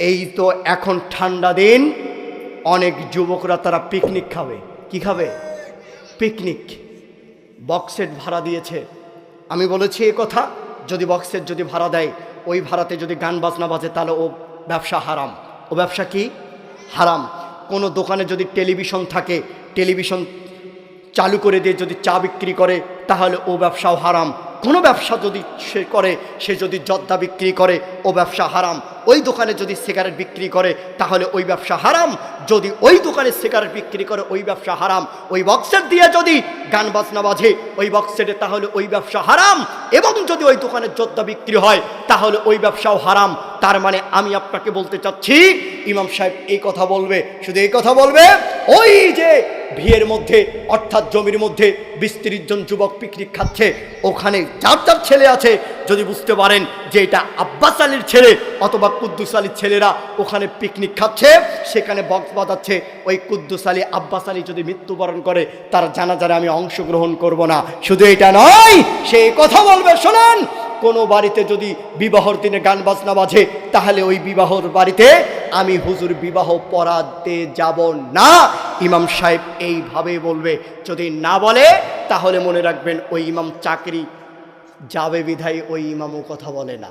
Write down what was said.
এই তো এখন ঠান্ডা দিন, অনেক যুবকরা তারা পিকনিক খাবে। কি খাবে? পিকনিক। বক্সেট ভাড়া দিয়েছে। আমি বলেছি এই কথা, যদি বক্সেট যদি ভাড়া দেয়, ওই ভাড়াতে যদি গান বাজনা বাজে, তাহলে ও ব্যবসা হারাম। ও ব্যবসা কি? হারাম। কোনো দোকানে যদি টেলিভিশন থাকে, টেলিভিশন চালু করে দিয়ে যদি চা বিক্রি করে, তাহলে ও ব্যবসাও হারাম। কোনো ব্যবসা যদি সে করে, সে যদি জর্দা বিক্রি করে, ও ব্যবসা হারাম। ওই দোকানে যদি সিগারেট বিক্রি করে, তাহলে ওই ব্যবসা হারাম। যদি ওই দোকানে সিগারেট বিক্রি করে, ওই ব্যবসা হারাম। ওই বক্সেট দিয়ে যদি গান বাজনা বাজে ওই বক্সেটে, তাহলে ওই ব্যবসা হারাম। এবং যদি ওই দোকানে জর্দা বিক্রি হয়, তাহলে ওই ব্যবসাও হারাম। তার মানে আমি আপনাকে বলতে চাচ্ছি, ইমাম সাহেব এই কথা বলবে, শুধু এই কথা বলবে, ওই যে ভিড়ের মধ্যে অর্থাৎ জমির মধ্যে 20-30 জন যুবক পিকনিক খাচ্ছে, ওখানে যার যার ছেলে আছে, যদি বুঝতে পারেন যে এটা আব্বাস আলীর ছেলে অথবা কুদ্দুস আলীর ছেলেরা ওখানে পিকনিক খাচ্ছে, সেখানে বক্স বাজাচ্ছে, ওই কুদ্দুস আলী আব্বাস আলী যদি মৃত্যুবরণ করে, তার জানাজারে আমি অংশগ্রহণ করব না। শুধু এটা নয়, সে কথা বলবে, শোনেন, কোনো বাড়িতে যদি বিবাহর দিনে গান বাজনা বাজে, তাহলে ওই বিবাহর বাড়িতে আমি হুজুর বিবাহ পড়াতে যাব না। ইমাম সাহেব এইভাবে বলবে। যদি না বলে, তাহলে মনে রাখবেন ওই ইমাম চাকরি যাবে বিধায় ওই ইমামও কথা বলে না।